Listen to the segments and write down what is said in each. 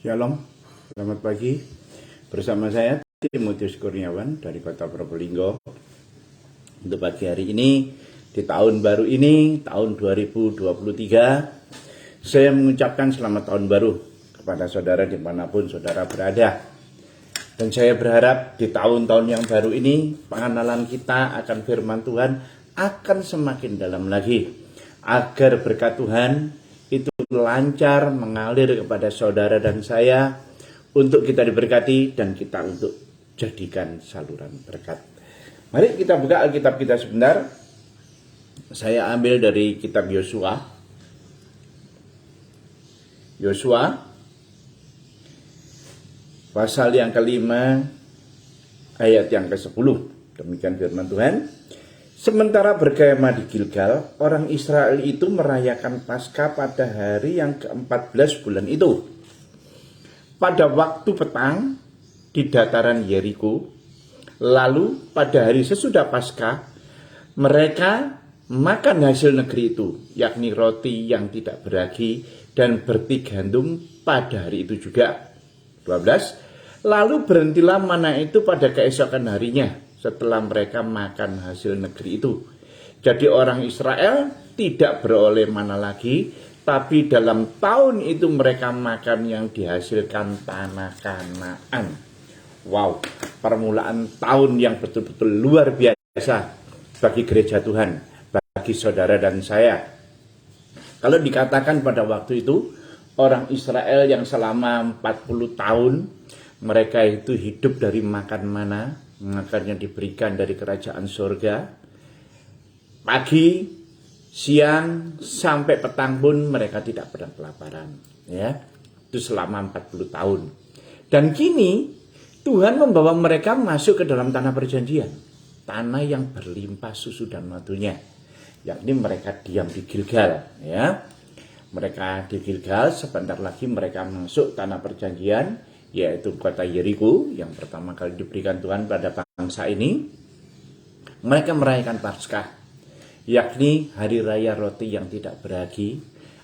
Shalom, selamat pagi. Bersama saya Timotius Kurniawan dari Kota Probolinggo. Untuk pagi hari ini, di tahun baru ini, tahun 2023, saya mengucapkan selamat tahun baru kepada saudara dimanapun saudara berada. Dan saya berharap di tahun-tahun yang baru ini, pengenalan kita akan firman Tuhan akan semakin dalam lagi. Agar berkat Tuhan itu lancar mengalir kepada saudara dan saya untuk kita diberkati dan kita untuk jadikan saluran berkat. Mari kita buka Alkitab kita sebentar. Saya ambil dari kitab Yosua. Yosua pasal yang kelima ayat yang ke-10. Demikian firman Tuhan. Sementara berkemah di Gilgal, orang Israel itu merayakan Paskah pada hari yang ke-14 bulan itu. Pada waktu petang di dataran Yeriko, lalu pada hari sesudah Paskah, mereka makan hasil negeri itu, yakni roti yang tidak beragi dan berti gandum pada hari itu juga. 12. Lalu berhentilah mana itu pada keesokan harinya, setelah mereka makan hasil negeri itu. Jadi orang Israel tidak beroleh mana lagi, tapi dalam tahun itu mereka makan yang dihasilkan tanah Kanaan. Wow, permulaan tahun yang betul-betul luar biasa bagi gereja Tuhan, bagi saudara dan saya. Kalau dikatakan pada waktu itu, orang Israel yang selama 40 tahun, mereka itu hidup dari makan mana, makannya diberikan dari kerajaan surga. Pagi, siang, sampai petang pun mereka tidak pernah kelaparan. Ya, itu selama 40 tahun. Dan kini Tuhan membawa mereka masuk ke dalam tanah perjanjian. Tanah yang berlimpah susu dan madunya. Yakni mereka diam di Gilgal. Ya, mereka di Gilgal, sebentar lagi mereka masuk tanah perjanjian, yaitu kota Yeriko yang pertama kali diberikan Tuhan pada bangsa ini. Mereka merayakan Paskah, yakni hari raya roti yang tidak beragi,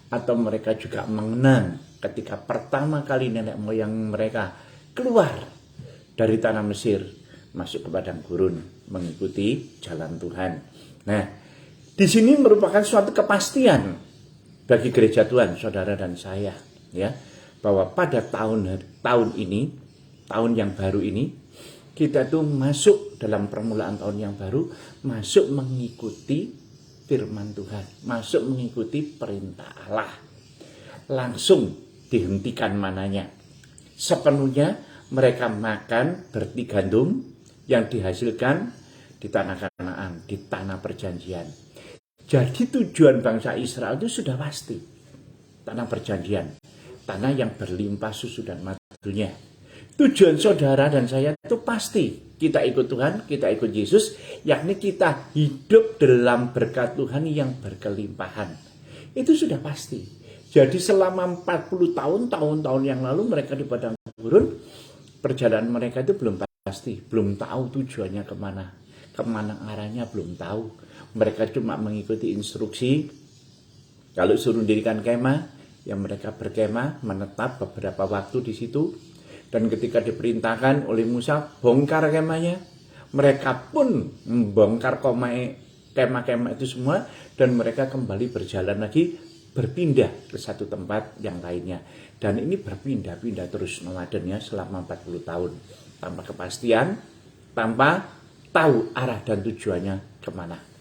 atau mereka juga mengenang ketika pertama kali nenek moyang mereka keluar dari tanah Mesir masuk ke padang gurun mengikuti jalan Tuhan. Nah, di sini merupakan suatu kepastian bagi gereja Tuhan, saudara dan saya, ya, bahwa pada tahun ini, tahun yang baru ini, kita tuh masuk dalam permulaan tahun yang baru, masuk mengikuti firman Tuhan, masuk mengikuti perintah Allah. Langsung dihentikan mananya. Sepenuhnya mereka makan berti gandum yang dihasilkan di tanah Kanaan, di tanah perjanjian. Jadi tujuan bangsa Israel itu sudah pasti, tanah perjanjian, tanah yang berlimpah susu dan madunya. Tujuan saudara dan saya itu pasti, kita ikut Tuhan, kita ikut Yesus, yakni kita hidup dalam berkat Tuhan yang berkelimpahan. Itu sudah pasti. Jadi selama 40 tahun yang lalu mereka di padang gurun, perjalanan mereka itu belum pasti, belum tahu tujuannya kemana arahnya belum tahu. Mereka cuma mengikuti instruksi. Kalau suruh dirikan kemah, yang mereka berkemah, menetap beberapa waktu di situ. Dan ketika diperintahkan oleh Musa, bongkar kemahnya. Mereka pun membongkar kemah-kemah itu semua. Dan mereka kembali berjalan lagi, berpindah ke satu tempat yang lainnya. Dan ini berpindah-pindah terus nomadennya selama 40 tahun. Tanpa kepastian, tanpa tahu arah dan tujuannya kemana.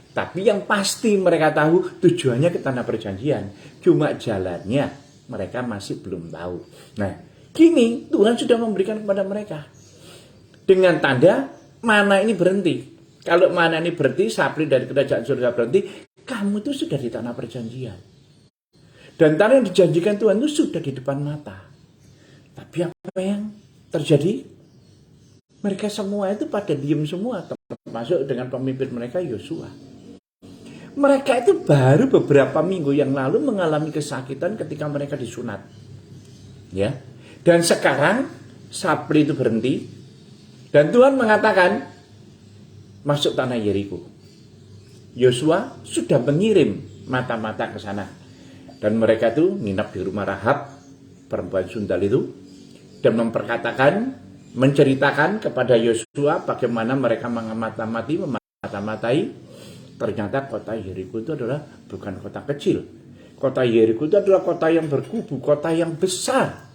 Tapi yang pasti mereka tahu tujuannya ke tanah perjanjian. Cuma jalannya mereka masih belum tahu. Nah, kini Tuhan sudah memberikan kepada mereka. Dengan tanda mana ini berhenti. Kalau mana ini berhenti, sapri dari kerajaan surga berhenti, kamu itu sudah di tanah perjanjian. Dan tanah yang dijanjikan Tuhan itu sudah di depan mata. Tapi apa yang terjadi? Mereka semua itu pada diam semua, termasuk dengan pemimpin mereka Yosua. Mereka itu baru beberapa minggu yang lalu mengalami kesakitan ketika mereka disunat. Ya. Dan sekarang sapri itu berhenti. Dan Tuhan mengatakan masuk tanah Yeriko. Yosua sudah mengirim mata-mata ke sana. Dan mereka itu nginap di rumah Rahab. perempuan sundal itu, dan menceritakan kepada Yosua bagaimana mereka memata-matai. Ternyata kota Yeriko itu adalah bukan kota kecil. Kota Yeriko itu adalah kota yang berkubu, kota yang besar.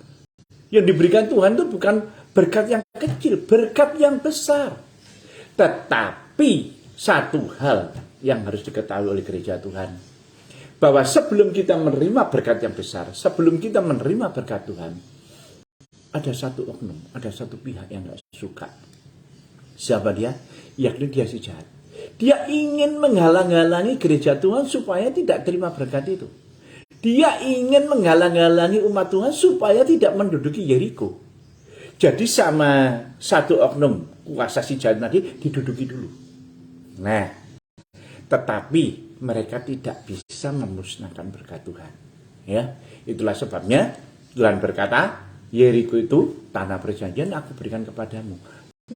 Yang diberikan Tuhan itu bukan berkat yang kecil, berkat yang besar. Tetapi satu hal yang harus diketahui oleh gereja Tuhan, bahwa sebelum kita menerima berkat yang besar, sebelum kita menerima berkat Tuhan, ada satu oknum, ada satu pihak yang gak suka. Siapa dia? Yakni dia si jahat. Dia ingin menghalang-halangi gereja Tuhan supaya tidak terima berkat itu. Dia ingin menghalang-halangi umat Tuhan supaya tidak menduduki Yeriko. Jadi sama satu oknum kuasa si jahat tadi diduduki dulu. Nah, tetapi mereka tidak bisa memusnahkan berkat Tuhan. Ya, itulah sebabnya Tuhan berkata, Yeriko itu tanah perjanjian aku berikan kepadamu.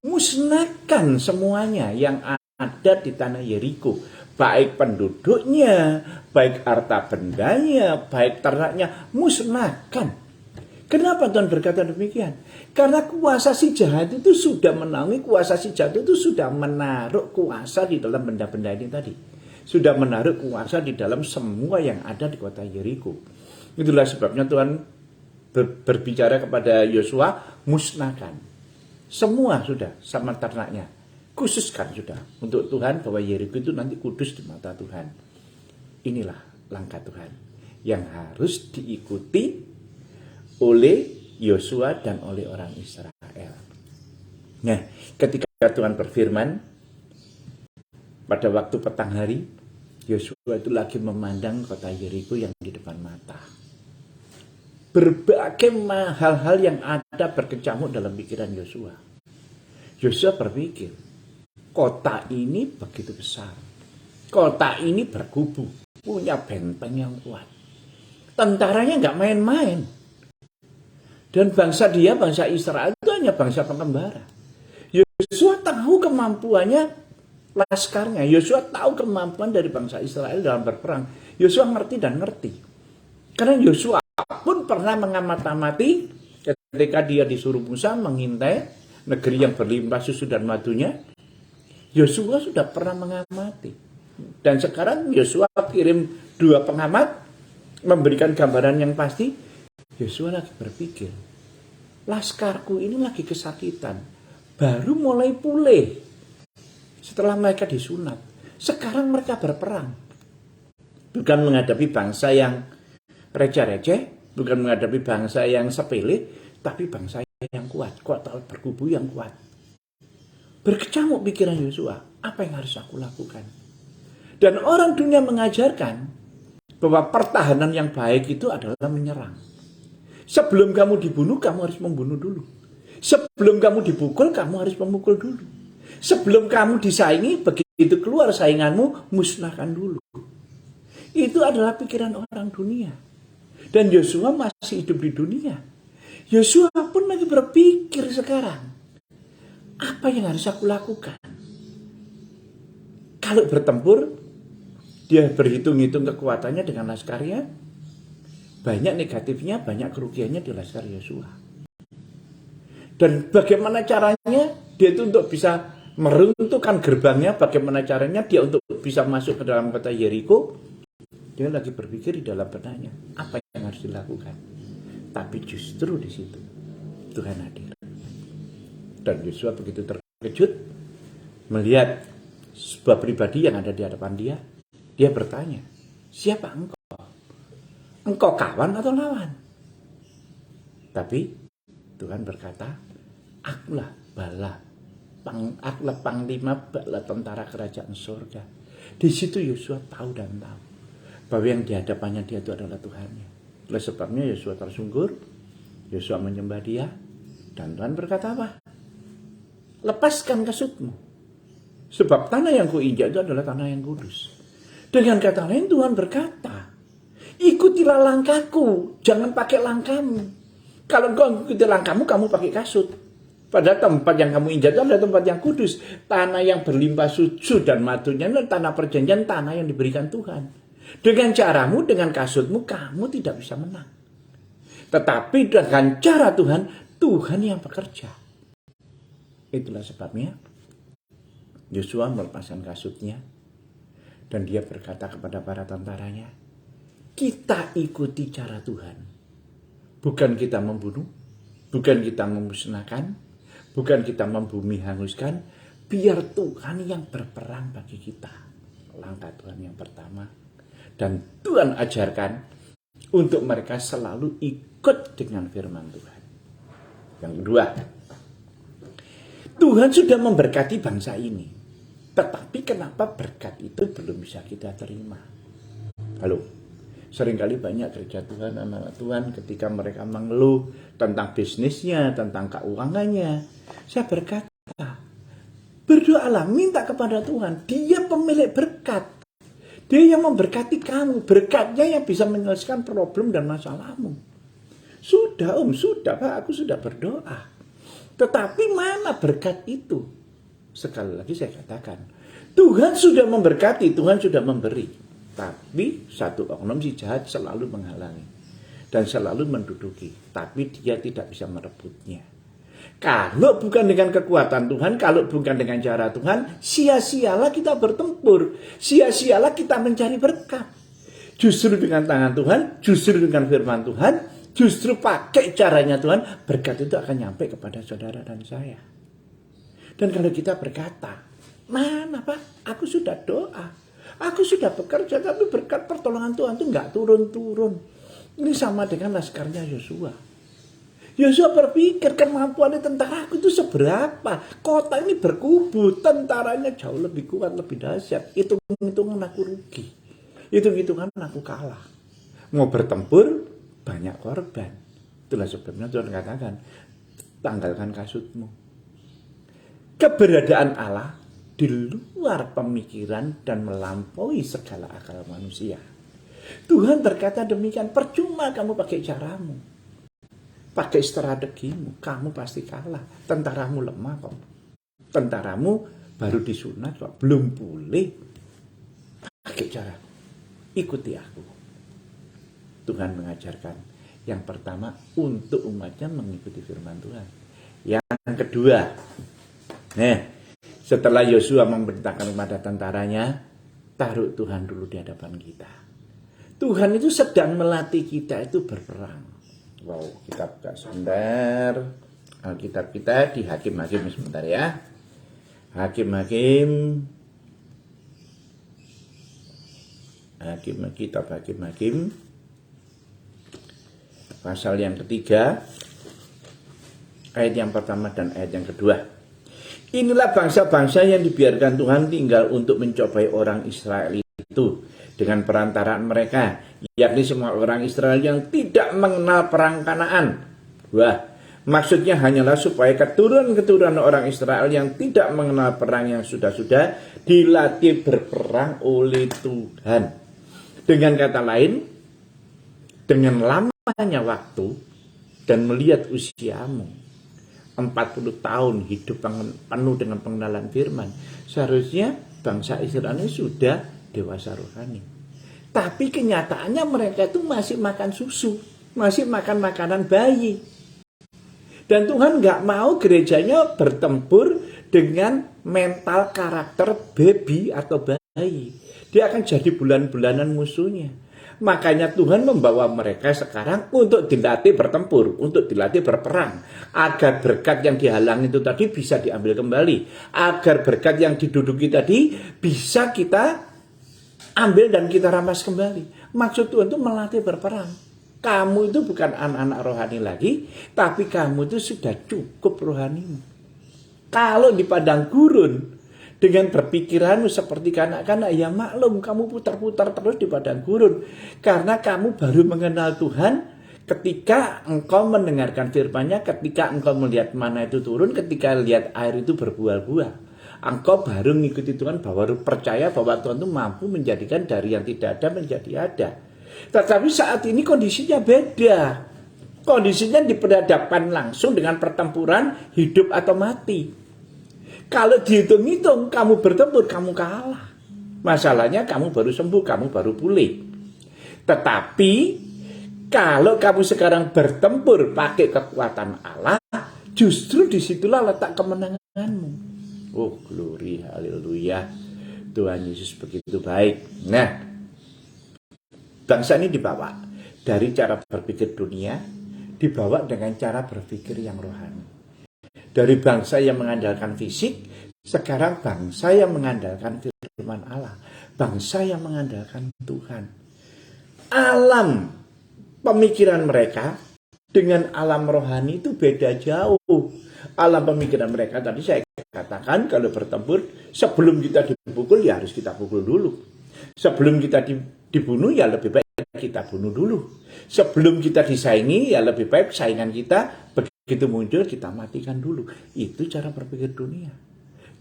Musnahkan semuanya yang ada di tanah Yeriko, baik penduduknya, baik harta bendanya, baik ternaknya, musnahkan. Kenapa Tuhan berkata demikian? Karena kuasa si jahat itu sudah menaungi, kuasa si jahat itu sudah menaruh kuasa di dalam benda-benda ini tadi. Sudah menaruh kuasa di dalam semua yang ada di kota Yeriko. Itulah sebabnya Tuhan berbicara kepada Yosua, musnahkan. Semua sudah sama ternaknya. Khususkan sudah untuk Tuhan bahwa Yeriko itu nanti kudus di mata Tuhan. Inilah langkah Tuhan yang harus diikuti oleh Yosua dan oleh orang Israel. Nah, ketika Tuhan berfirman pada waktu petang hari, Yosua itu lagi memandang kota Yeriko yang di depan mata. Berbagai hal-hal yang ada berkecamuk dalam pikiran Yosua. Yosua berpikir, kota ini begitu besar. Kota ini berkubu, punya benteng yang kuat. Tentaranya nggak main-main. Dan bangsa Israel itu hanya bangsa pengembara. Yosua tahu kemampuannya laskarnya. Yosua tahu kemampuan dari bangsa Israel dalam berperang. Yosua ngerti dan ngerti. Karena Yosua pun pernah mengamati ketika dia disuruh Musa mengintai negeri yang berlimpah susu dan madunya. Yosua sudah pernah mengamati. Dan sekarang Yosua kirim 2 pengamat memberikan gambaran yang pasti. Yosua lagi berpikir, laskarku ini lagi kesakitan, baru mulai pulih setelah mereka disunat. Sekarang mereka berperang, bukan menghadapi bangsa yang receh-receh, bukan menghadapi bangsa yang sepele, tapi bangsa yang kuat, kota berkubu yang kuat. Berkecamuk pikiran Yosua, apa yang harus aku lakukan? Dan orang dunia mengajarkan bahwa pertahanan yang baik itu adalah menyerang. Sebelum kamu dibunuh, kamu harus membunuh dulu. Sebelum kamu dipukul, kamu harus memukul dulu. Sebelum kamu disaingi, begitu keluar sainganmu, musnahkan dulu. Itu adalah pikiran orang dunia. Dan Yosua masih hidup di dunia. Yosua pun lagi berpikir sekarang, apa yang harus aku lakukan? Kalau bertempur, dia berhitung-hitung kekuatannya dengan laskarnya. Banyak negatifnya, banyak kerugiannya di laskar Yosua. Dan bagaimana caranya dia itu untuk bisa meruntuhkan gerbangnya, bagaimana caranya dia untuk bisa masuk ke dalam kota Yeriko. Dia lagi berpikir di dalam benaknya, apa yang harus dilakukan. Tapi justru di situ Tuhan hadir. Dan Yosua begitu terkejut melihat sebuah pribadi yang ada di hadapan dia. Dia bertanya, siapa engkau? Engkau kawan atau lawan? Tapi Tuhan berkata, akulah panglima bala tentara kerajaan surga. Di situ Yosua tahu dan tahu bahwa yang di hadapannya dia itu adalah Tuhannya. Oleh sebabnya Yosua tersungkur, Yosua menyembah dia, dan Tuhan berkata apa? Lepaskan kasutmu, sebab tanah yang kuinjak itu adalah tanah yang kudus. Dengan kata lain Tuhan berkata, ikutilah langkahku, jangan pakai langkahmu. Kalau engkau ikuti langkahmu, kamu pakai kasut. Padahal tempat yang kamu injak itu adalah tempat yang kudus. Tanah yang berlimpah susu dan madunya adalah tanah perjanjian, tanah yang diberikan Tuhan. Dengan caramu, dengan kasutmu, kamu tidak bisa menang. Tetapi dengan cara Tuhan, Tuhan yang bekerja. Itulah sebabnya Yosua melepaskan kasutnya dan dia berkata kepada para tentaranya, kita ikuti cara Tuhan. Bukan kita membunuh, bukan kita memusnahkan, bukan kita membumi hanguskan, biar Tuhan yang berperang bagi kita. Langkah Tuhan yang pertama. Dan Tuhan ajarkan untuk mereka selalu ikut dengan firman Tuhan. Yang kedua, Tuhan sudah memberkati bangsa ini. Tetapi kenapa berkat itu belum bisa kita terima? Halo, seringkali banyak gereja Tuhan, anak-anak Tuhan ketika mereka mengeluh tentang bisnisnya, tentang keuangannya. Saya berkata, berdoalah, minta kepada Tuhan. Dia pemilik berkat. Dia yang memberkati kamu. Berkatnya yang bisa menyelesaikan problem dan masalahmu. Sudah sudah Pak, aku sudah berdoa. Tetapi mana berkat itu? Sekali lagi saya katakan, Tuhan sudah memberkati, Tuhan sudah memberi. Tapi satu oknum si jahat selalu menghalangi. Dan selalu menduduki. Tapi dia tidak bisa merebutnya. Kalau bukan dengan kekuatan Tuhan, kalau bukan dengan cara Tuhan, sia-sialah kita bertempur. Sia-sialah kita mencari berkat. Justru dengan tangan Tuhan, justru dengan firman Tuhan, justru pakai caranya Tuhan, berkat itu akan nyampe kepada saudara dan saya. Dan kalau kita berkata, mana Pak, aku sudah doa, aku sudah bekerja, tapi berkat pertolongan Tuhan itu nggak turun-turun. Ini sama dengan laskarnya Yosua. Yosua berpikir kemampuan tentara aku itu seberapa. Kota ini berkubu, tentaranya jauh lebih kuat, lebih dahsyat. Hitung-hitungan aku rugi. Hitung-hitungan aku kalah. Mau bertempur, banyak korban. Itulah sebabnya Tuhan katakan, tanggalkan kasutmu. Keberadaan Allah di luar pemikiran dan melampaui segala akal manusia. Tuhan berkata demikian, percuma kamu pakai caramu. Pakai strategimu, kamu pasti kalah. Tentaramu lemah kok. Tentaramu baru disunat kok, belum pulih. Pakai cara, ikuti aku. Tuhan mengajarkan yang pertama untuk umatnya mengikuti firman Tuhan. Yang kedua, setelah Yosua memerintahkan kepada tentaranya, taruh Tuhan dulu di hadapan kita. Tuhan itu sedang melatih kita itu berperang. Wow, kita buka sebentar. Alkitab kita di Hakim-Hakim sebentar ya. Hakim-Hakim. Kitab Hakim-Hakim. Pasal yang ketiga. Ayat yang pertama dan ayat yang kedua. Inilah bangsa-bangsa yang dibiarkan Tuhan tinggal untuk mencobai orang Israel itu dengan perantaraan mereka, yakni semua orang Israel yang tidak mengenal perang Kanaan. Wah, maksudnya hanyalah supaya keturunan-keturunan orang Israel yang tidak mengenal perang yang sudah-sudah dilatih berperang oleh Tuhan. Dengan kata lain, dengan lamanya waktu dan melihat usiamu, 40 tahun hidup penuh dengan pengenalan firman, seharusnya bangsa Israel ini sudah dewasa rohani. Tapi kenyataannya mereka itu masih makan susu, masih makan makanan bayi. Dan Tuhan nggak mau gerejanya bertempur dengan mental karakter baby atau bayi. Dia akan jadi bulan-bulanan musuhnya. Makanya Tuhan membawa mereka sekarang untuk dilatih bertempur, untuk dilatih berperang. Agar berkat yang dihalang itu tadi bisa diambil kembali. Agar berkat yang diduduki tadi bisa kita ambil dan kita rampas kembali. Maksud Tuhan itu melatih berperang. Kamu itu bukan anak-anak rohani lagi, tapi kamu itu sudah cukup rohanimu. Kalau di padang gurun, dengan berpikiranmu seperti kanak-kanak, ya maklum kamu putar-putar terus di padang gurun. Karena kamu baru mengenal Tuhan ketika engkau mendengarkan firman-Nya, ketika engkau melihat mana itu turun, ketika lihat air itu berbuah-buah. Engkau baru mengikuti Tuhan, baru percaya bahwa Tuhan itu mampu menjadikan dari yang tidak ada menjadi ada. Tetapi saat ini kondisinya beda. Kondisinya diperhadapkan langsung dengan pertempuran hidup atau mati. Kalau dihitung-hitung, kamu bertempur, kamu kalah. Masalahnya kamu baru sembuh, kamu baru pulih. Tetapi Kalau kamu sekarang bertempur pakai kekuatan Allah, justru disitulah letak kemenanganmu. Oh, glory, haleluya. Tuhan Yesus begitu baik. Nah, bangsa ini dibawa dari cara berpikir dunia, dibawa dengan cara berpikir yang rohani. Dari bangsa yang mengandalkan fisik, sekarang bangsa yang mengandalkan firman Allah. Bangsa yang mengandalkan Tuhan. Alam pemikiran mereka dengan alam rohani itu beda jauh. Alam pemikiran mereka tadi saya katakan kalau bertempur, sebelum kita dipukul ya harus kita pukul dulu. Sebelum kita dibunuh ya lebih baik kita bunuh dulu. Sebelum kita disaingi ya lebih baik saingan kita begitu muncul kita matikan dulu. Itu cara berpikir dunia.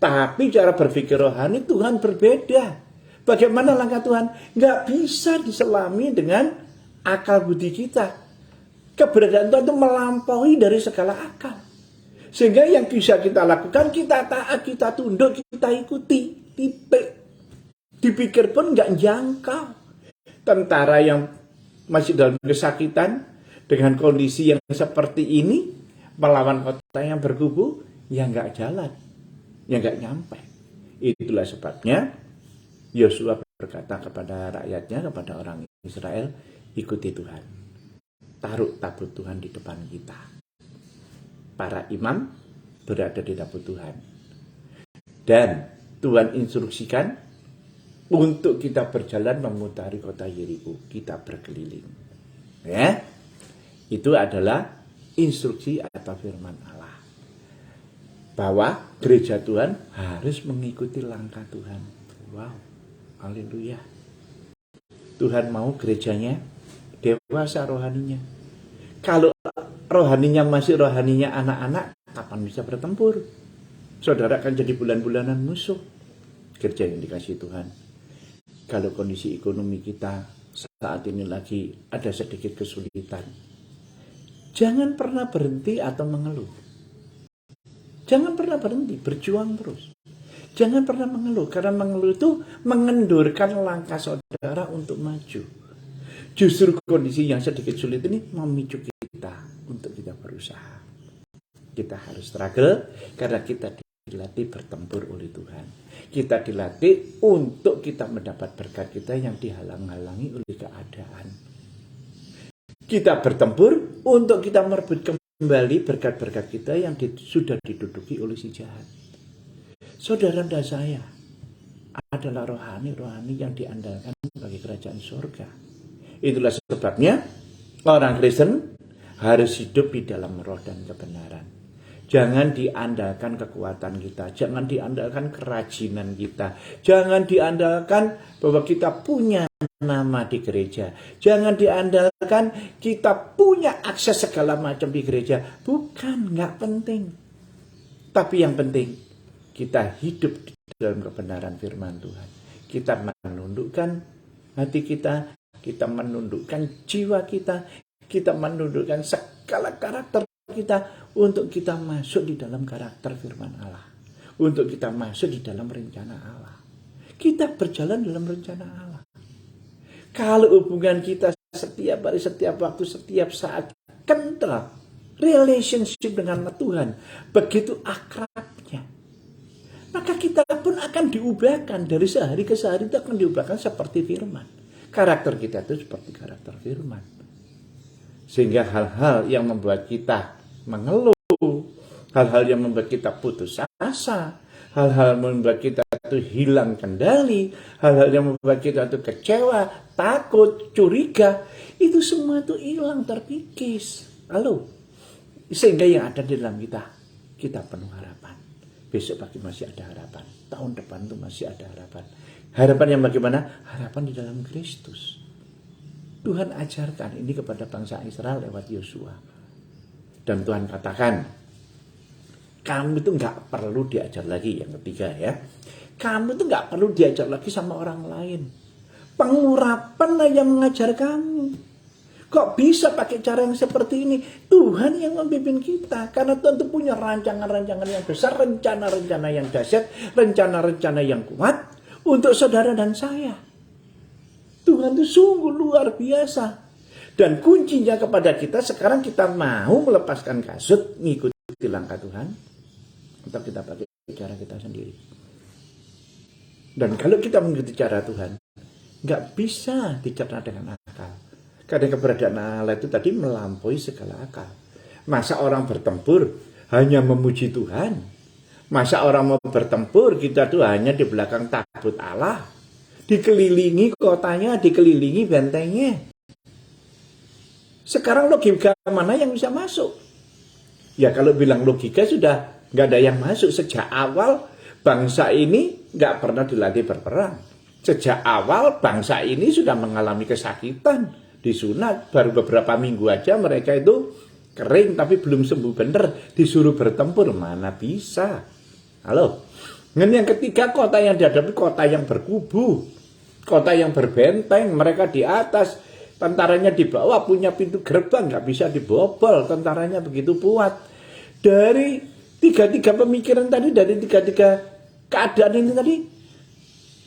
Tapi cara berpikir rohani Tuhan berbeda. Bagaimana langkah Tuhan? Nggak bisa diselami dengan akal budi kita. Keberadaan Tuhan itu melampaui dari segala akal. Sehingga yang bisa kita lakukan, kita taat, kita tunduk, kita ikuti. Titik. Dipikir pun nggak jangkau. Tentara yang masih dalam kesakitan, dengan kondisi yang seperti ini, melawan kota yang berkubu, ya nggak jalan. Ya nggak nyampe. Itulah sebabnya Yosua berkata kepada rakyatnya, kepada orang Israel, ikuti Tuhan. Taruh tabut Tuhan di depan kita. Para imam berada di tabut Tuhan. Dan Tuhan instruksikan untuk kita berjalan memutari kota Yeriko. Kita berkeliling. Ya, itu adalah instruksi atau firman Allah. Bahwa gereja Tuhan harus mengikuti langkah Tuhan. Wow. Haleluya. Tuhan mau gerejanya dewasa rohaninya. Kalau rohaninya masih rohaninya anak-anak, kapan bisa bertempur? Saudara akan jadi bulan-bulanan musuh. Gereja yang dikasih Tuhan. Kalau kondisi ekonomi kita saat ini lagi ada sedikit kesulitan, jangan pernah berhenti atau mengeluh. Jangan pernah berhenti, berjuang terus. Jangan pernah mengeluh, karena mengeluh itu mengendurkan langkah saudara untuk maju. Justru kondisi yang sedikit sulit ini memicu kita untuk kita berusaha. Kita harus struggle karena kita dilatih bertempur oleh Tuhan. Kita dilatih untuk kita mendapat berkat kita yang dihalang-halangi oleh keadaan. Kita bertempur untuk kita merebut kembali berkat-berkat kita yang sudah diduduki oleh si jahat. Saudara dan saya adalah rohani yang diandalkan bagi kerajaan surga. Itulah sebabnya orang Kristen harus hidup di dalam roh dan kebenaran. Jangan diandalkan kekuatan kita, jangan diandalkan kerajinan kita, jangan diandalkan bahwa kita punya nama di gereja, jangan diandalkan kita punya akses segala macam di gereja. Bukan, nggak penting. Tapi yang penting kita hidup di dalam kebenaran firman Tuhan. Kita menundukkan hati kita, kita menundukkan jiwa kita, kita menundukkan segala karakter kita untuk kita masuk di dalam karakter firman Allah. Untuk kita masuk di dalam rencana Allah. Kita berjalan dalam rencana Allah. Kalau hubungan kita setiap hari, setiap waktu, setiap saat kental, relationship dengan Tuhan begitu akrabnya, maka kita pun akan diubahkan dari sehari ke sehari, itu akan diubahkan seperti firman. Karakter kita itu seperti karakter firman. Sehingga hal-hal yang membuat kita mengeluh, hal-hal yang membuat kita putus asa, hal-hal yang membuat kita itu hilang kendali, hal-hal yang membuat kita itu kecewa, takut, curiga, itu semua itu hilang, terkikis. Lalu, sehingga yang ada di dalam kita penuh harapan. Besok pagi masih ada harapan. Tahun depan itu masih ada harapan. Harapan yang bagaimana? Harapan di dalam Kristus. Tuhan ajarkan ini kepada bangsa Israel lewat Yosua. Dan Tuhan katakan, kamu itu nggak perlu diajar lagi. Yang ketiga ya, kamu itu nggak perlu diajar lagi sama orang lain. Pengurapan yang mengajar kamu. Kok bisa pakai cara yang seperti ini? Tuhan yang membimbing kita. Karena Tuhan itu punya rancangan-rancangan yang besar, rencana-rencana yang dahsyat, rencana-rencana yang kuat untuk saudara dan saya. Tuhan itu sungguh luar biasa. Dan kuncinya kepada kita sekarang, kita mau melepaskan kasut, ngikuti langkah Tuhan, atau kita pakai cara kita sendiri. Dan kalau kita mengikuti cara Tuhan, nggak bisa dicerna dengan akal. Karena keberadaan Allah itu tadi melampaui segala akal. Masa orang bertempur hanya memuji Tuhan? Masa orang mau bertempur, kita tuh hanya di belakang tabut Allah, dikelilingi kotanya, dikelilingi bentengnya. Sekarang logika mana yang bisa masuk? Ya kalau bilang logika sudah nggak ada yang masuk. Sejak awal bangsa ini nggak pernah dilatih berperang. Sejak awal bangsa ini sudah mengalami kesakitan, disunat, baru beberapa minggu aja mereka itu kering tapi belum sembuh bener, disuruh bertempur, mana bisa. Halo. Dan yang ketiga, kota yang dihadapi kota yang berkubu, kota yang berbenteng, mereka di atas, tentaranya di bawah, punya pintu gerbang, nggak bisa dibobol, tentaranya begitu kuat. Dari tiga-tiga pemikiran tadi, dari tiga-tiga keadaan ini tadi,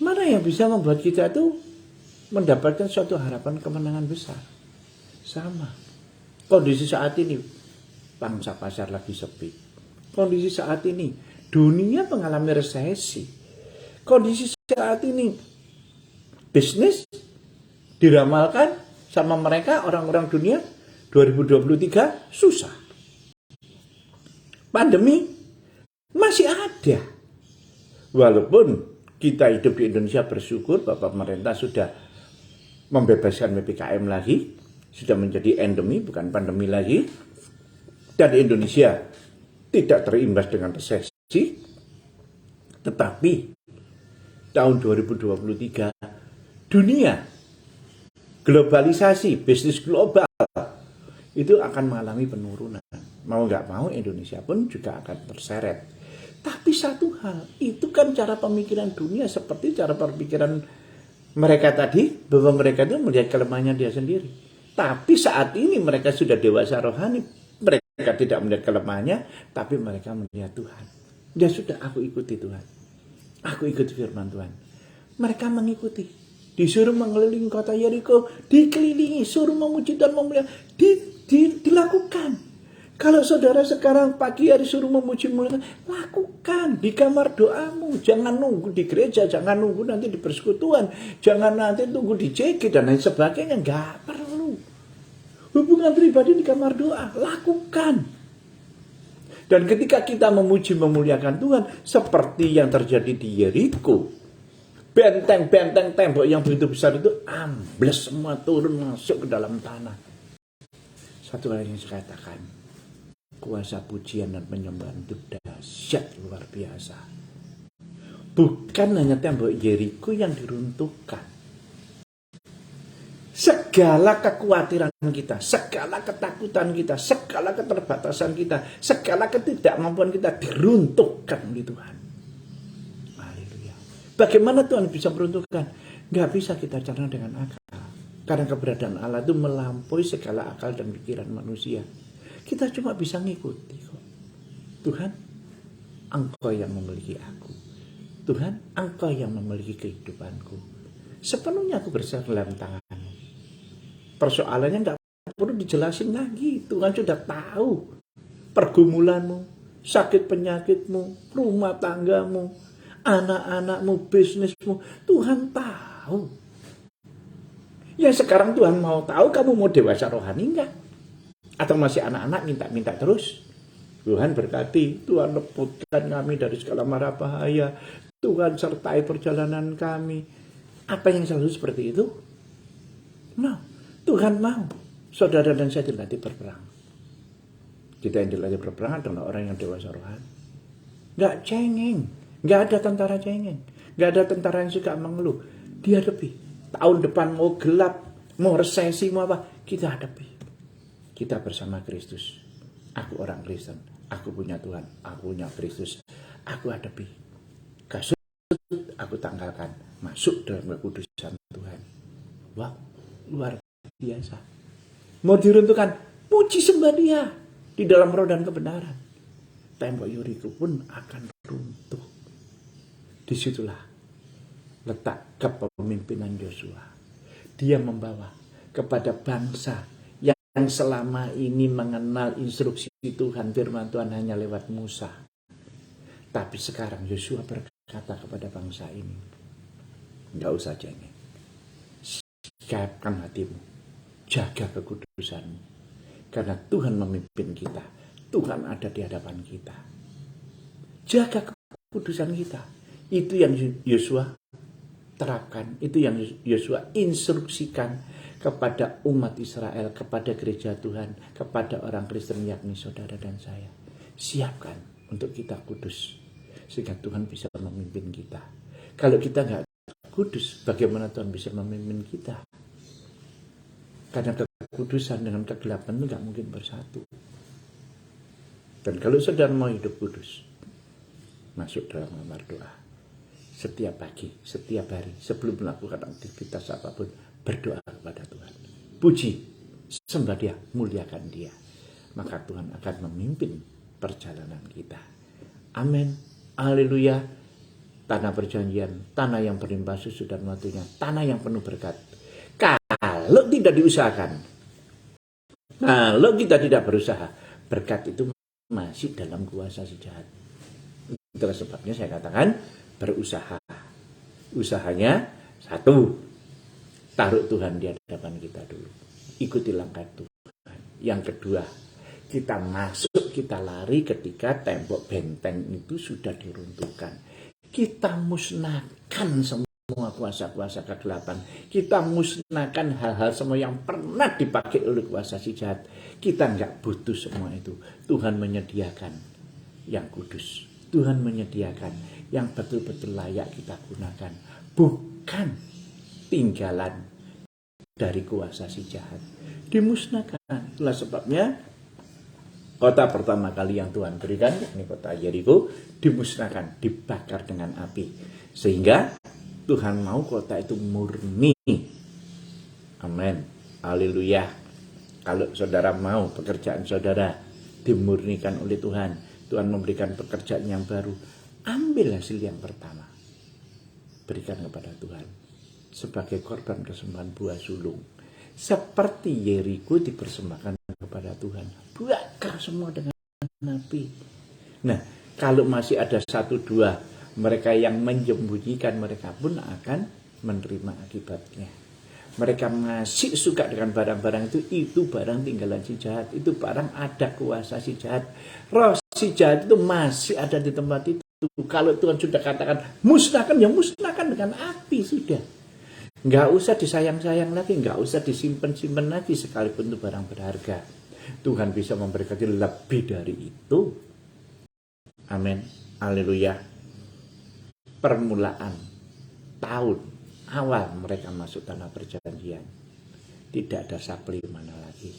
mana yang bisa membuat kita itu mendapatkan suatu harapan kemenangan besar? Sama. Kondisi saat ini, pangsa pasar lagi sepi. Kondisi saat ini, dunia mengalami resesi. Kondisi saat ini, bisnis diramalkan sama mereka, orang-orang dunia, 2023 susah. Pandemi masih ada. Walaupun kita hidup di Indonesia, bersyukur Bapak pemerintah sudah membebaskan PPKM lagi, sudah menjadi endemi, bukan pandemi lagi. Dan Indonesia tidak terimbas dengan resesi. Tetapi tahun 2023 dunia, globalisasi, bisnis global itu akan mengalami penurunan. Mau nggak mau Indonesia pun juga akan terseret. Tapi satu hal, itu kan cara pemikiran dunia, seperti cara pemikiran mereka tadi, bahwa mereka itu melihat kelemahannya dia sendiri. Tapi saat ini mereka sudah dewasa rohani, mereka tidak melihat kelemahannya, tapi mereka melihat Tuhan. Ya sudah, aku ikuti Tuhan. Aku ikuti firman Tuhan. Mereka mengikuti. Disuruh mengelilingi kota Yeriko, dikelilingi, suruh memuji dan memuliakan, dilakukan. Kalau saudara sekarang pagi hari suruh memuji memuliakan, lakukan di kamar doamu. Jangan nunggu di gereja, jangan nunggu nanti di persekutuan, jangan nanti tunggu di CG dan lain sebagainya. Enggak perlu. Hubungan pribadi di kamar doa, lakukan. Dan ketika kita memuji memuliakan Tuhan, seperti yang terjadi di Yeriko, benteng-benteng tembok yang begitu besar itu ambles semua, turun masuk ke dalam tanah. Satu hal yang saya katakan, kuasa pujian dan penyembahan itu dahsyat luar biasa. Bukan hanya tembok Yeriko yang diruntuhkan. Segala kekhawatiran kita, segala ketakutan kita, segala keterbatasan kita, segala ketidakmampuan kita diruntuhkan oleh Tuhan. Haleluya. Bagaimana Tuhan bisa meruntuhkan? Gak bisa kita cerna dengan akal. Karena keberadaan Allah itu melampaui segala akal dan pikiran manusia. Kita cuma bisa ngikuti kok. Tuhan, Engkau yang memiliki aku. Tuhan, Engkau yang memiliki kehidupanku. Sepenuhnya aku berserah dalam tangan-Mu. Persoalannya nggak perlu dijelasin lagi. Tuhan sudah tahu pergumulanmu, sakit penyakitmu, rumah tanggamu, anak-anakmu, bisnismu. Tuhan tahu. Ya sekarang Tuhan mau tahu kamu mau dewasa rohani enggak? Atau masih anak-anak minta-minta terus? Tuhan berkati, Tuhan lepaskan kami dari segala mara bahaya. Tuhan sertai perjalanan kami. Apa yang selalu seperti itu? No. Tuhan mau saudara dan saya dilatih berperang. Kita yang dilatih berperang adalah orang yang dewasa rohani. Gak cengeng. Gak ada tentara cengeng. Gak ada tentara yang suka mengeluh. Dihadapi. Tahun depan mau gelap, mau resesi, mau apa, kita hadapi. Kita bersama Kristus. Aku orang Kristen. Aku punya Tuhan. Aku punya Kristus. Aku hadapi. Kasut aku tanggalkan. Masuk dalam kekudusan Tuhan. Wow, luar biasa. Mau diruntuhkan, puji sembah Dia di dalam roh dan kebenaran. Tembok Yeriko pun akan runtuh. Disitulah letak kepemimpinan Yosua. Dia membawa kepada bangsa yang selama ini mengenal instruksi Tuhan, firman Tuhan hanya lewat Musa. Tapi sekarang Yosua berkata kepada bangsa ini, enggak usah cengeng. Siapkan hatimu, jaga kekudusanmu. Karena Tuhan memimpin kita, Tuhan ada di hadapan kita. Jaga kekudusan kita. Itu yang Yosua terapkan, itu yang Yosua instruksikan kepada umat Israel, kepada gereja Tuhan, kepada orang Kristen yakni saudara dan saya. Siapkan untuk kita kudus, sehingga Tuhan bisa memimpin kita. Kalau kita nggak kudus, bagaimana Tuhan bisa memimpin kita? Karena kekudusan dengan kegelapan itu nggak mungkin bersatu. Dan kalau saudara mau hidup kudus, masuk dalam kamar doa. Setiap pagi, setiap hari, sebelum melakukan aktivitas apapun, berdoa kepada Tuhan. Puji, sembah Dia, muliakan Dia. Maka Tuhan akan memimpin perjalanan kita. Amin. Haleluya. Tanah perjanjian, tanah yang berlimpah susu dan matunya, tanah yang penuh berkat. Kalau tidak diusahakan, kalau kita tidak berusaha, berkat itu masih dalam kuasa si jahat. Itulah sebabnya saya katakan berusaha. Usahanya satu, taruh Tuhan di hadapan kita dulu. Ikuti langkah Tuhan. Yang kedua, kita masuk, kita lari ketika tembok benteng itu sudah diruntuhkan. Kita musnahkan semua kuasa-kuasa kegelapan. Kita musnahkan hal-hal semua yang pernah dipakai oleh kuasa si jahat. Kita nggak butuh semua itu. Tuhan menyediakan yang kudus. Tuhan menyediakan yang betul-betul layak kita gunakan. Bukan tinggalan dari kuasa si jahat. Dimusnahkan. Itulah sebabnya kota pertama kali yang Tuhan berikan, ini kota Yeriko, dimusnahkan, dibakar dengan api. Sehingga Tuhan mau kota itu murni. Amin. Haleluya. Kalau saudara mau pekerjaan saudara dimurnikan oleh Tuhan, Tuhan memberikan pekerjaan yang baru, ambil hasil yang pertama. Berikan kepada Tuhan sebagai korban persembahan buah sulung. Seperti Yeriko dipersembahkan kepada Tuhan. Bakar semua dengan api. Nah, kalau masih ada satu dua mereka yang menyembunyikan, mereka pun akan menerima akibatnya. Mereka masih suka dengan barang-barang itu barang tinggalan si jahat. Itu barang ada kuasa si jahat. Roh si jahat itu masih ada di tempat itu. Kalau Tuhan sudah katakan musnahkan, ya musnahkan dengan api sudah. Nggak usah disayang-sayang lagi, nggak usah disimpan-simpan lagi sekalipun itu barang berharga. Tuhan bisa memberkati lebih dari itu. Amin. Haleluya. Permulaan tahun awal mereka masuk tanah perjanjian, tidak ada supply mana lagi,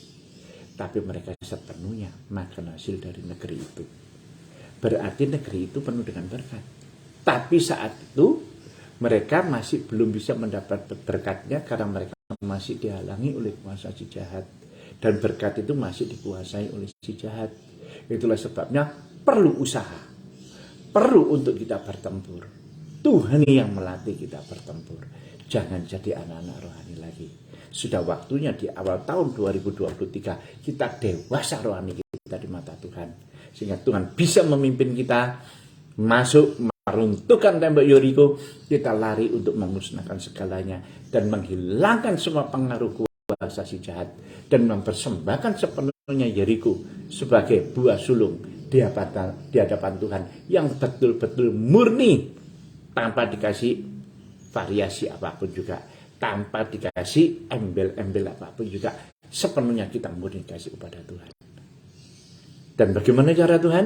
tapi mereka sepenuhnya makan hasil dari negeri itu. Berarti negeri itu penuh dengan berkat. Tapi saat itu mereka masih belum bisa mendapat berkatnya karena mereka masih dihalangi oleh kuasa si jahat. Dan berkat itu masih dikuasai oleh si jahat. Itulah sebabnya perlu usaha. Perlu untuk kita bertempur. Tuhan yang melatih kita bertempur. Jangan jadi anak-anak rohani lagi. Sudah waktunya di awal tahun 2023 kita dewasa rohani kita di mata Tuhan. Sehingga Tuhan bisa memimpin kita masuk, meruntuhkan tembok Yeriko. Kita lari untuk memusnahkan segalanya dan menghilangkan semua pengaruh kuasa si jahat dan mempersembahkan sepenuhnya Yeriko sebagai buah sulung di hadapan Tuhan yang betul-betul murni, tanpa dikasih variasi apapun juga, tanpa dikasih embel-embel apapun juga, sepenuhnya kita murni kasih kepada Tuhan. Dan bagaimana cara Tuhan?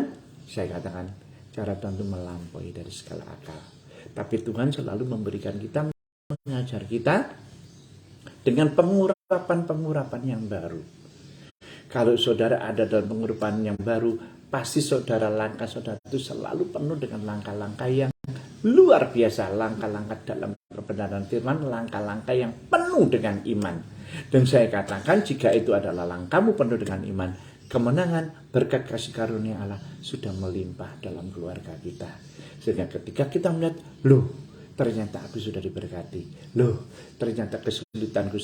Saya katakan cara Tuhan itu melampaui dari segala akal. Tapi Tuhan selalu memberikan kita, mengajar kita dengan pengurapan-pengurapan yang baru. Kalau saudara ada dalam pengurapan yang baru, pasti langkah saudara itu selalu penuh dengan langkah-langkah yang luar biasa. Langkah-langkah dalam kebenaran firman, langkah-langkah yang penuh dengan iman. Dan saya katakan jika itu adalah langkahmu penuh dengan iman, kemenangan, berkat kasih karunia Allah sudah melimpah dalam keluarga kita. Sehingga ketika kita melihat, loh, ternyata aku sudah diberkati. Loh, ternyata kesulitanku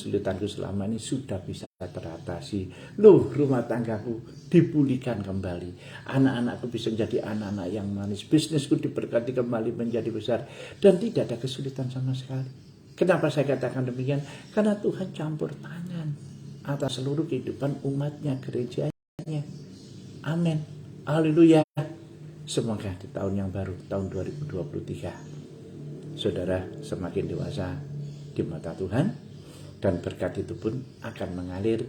selama ini sudah bisa teratasi. Loh, rumah tanggaku dipulihkan kembali. Anak-anakku bisa menjadi anak-anak yang manis. Bisnisku diberkati kembali menjadi besar. Dan tidak ada kesulitan sama sekali. Kenapa saya katakan demikian? Karena Tuhan campur tangan atas seluruh kehidupan umatnya, gerejanya. Amin. Haleluya. Semoga di tahun yang baru, tahun 2023, saudara semakin dewasa di mata Tuhan. Dan berkat itu pun akan mengalir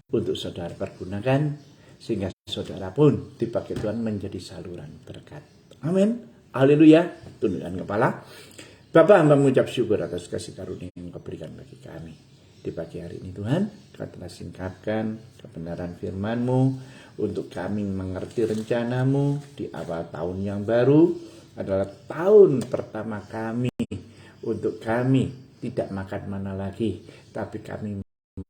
untuk saudara pergunakan. Sehingga saudara pun dipakai Tuhan menjadi saluran berkat. Amin. Haleluya. Tundukkan kepala. Bapa, hamba mengucap syukur atas kasih karunia yang Kau berikan bagi kami. Di pagi hari ini Tuhan, Kau telah singkapkan kebenaran firman-Mu untuk kami mengerti rencana-Mu di awal tahun yang baru adalah tahun pertama kami untuk kami tidak makan mana lagi, tapi kami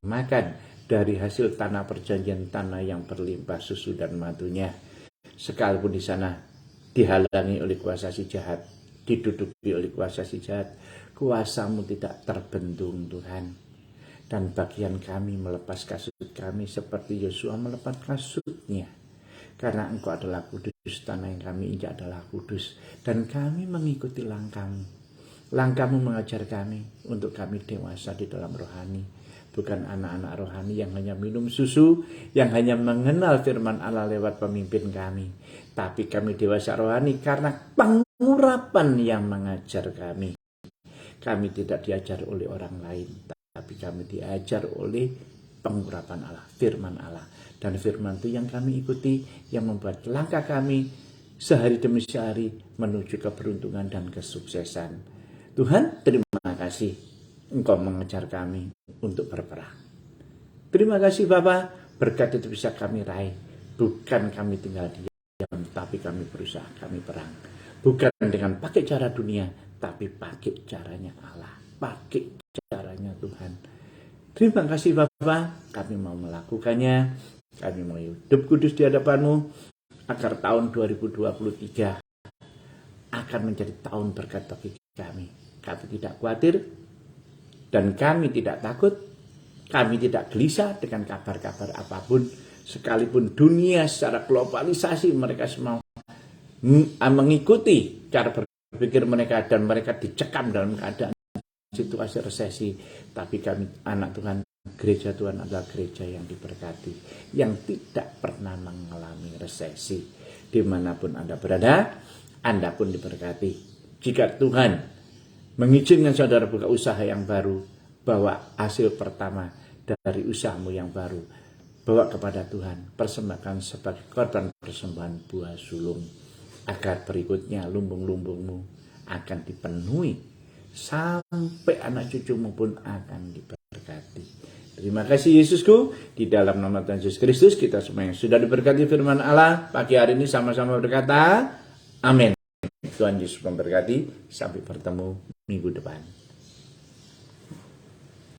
makan dari hasil tanah perjanjian, tanah yang berlimpah susu dan madunya. Sekalipun di sana dihalangi oleh kuasa si jahat, diduduki oleh kuasa si jahat, kuasa-Mu tidak terbendung Tuhan. Dan bagian kami melepas kasut kami seperti Yosua melepas kasutnya. Karena Engkau adalah kudus, tanah yang kami injak adalah kudus. Dan kami mengikuti langkah-Mu. Langkah-Mu mengajar kami untuk kami dewasa di dalam rohani. Bukan anak-anak rohani yang hanya minum susu, yang hanya mengenal firman Allah lewat pemimpin kami. Tapi kami dewasa rohani karena pengurapan yang mengajar kami. Kami tidak diajar oleh orang lain, tapi kami diajar oleh pengurapan Allah, firman Allah. Dan firman itu yang kami ikuti, yang membuat langkah kami sehari demi sehari menuju keberuntungan dan kesuksesan. Tuhan, terima kasih Engkau mengajar kami untuk berperang. Terima kasih Bapa, berkat itu bisa kami raih. Bukan kami tinggal diam, tapi kami berusaha, kami perang. Bukan dengan pakai cara dunia, tapi pakai caranya Allah, pakai caranya Tuhan. Terima kasih Bapa, kami mau melakukannya, kami mau hidup kudus di hadapan-Mu, agar tahun 2023 akan menjadi tahun berkat bagi kami. Kami tidak khawatir dan kami tidak takut, kami tidak gelisah dengan kabar-kabar apapun. Sekalipun dunia secara globalisasi mereka semua mengikuti cara berpikir mereka dan mereka dicekam dalam keadaan situasi resesi. Tapi kami anak Tuhan, gereja Tuhan adalah gereja yang diberkati, yang tidak pernah mengalami resesi. Dimanapun Anda berada, Anda pun diberkati. Jika Tuhan mengizinkan saudara buka usaha yang baru, bawa hasil pertama dari usahamu yang baru, bawa kepada Tuhan, persembahkan sebagai korban persembahan buah sulung, agar berikutnya lumbung-lumbungmu akan dipenuhi, sampai anak cucumu pun akan diberkati. Terima kasih Yesusku, di dalam nama Tuhan Yesus Kristus kita semua yang sudah diberkati firman Allah, pagi hari ini sama-sama berkata, amin. Tuhan Yesus memberkati, sampai bertemu minggu depan.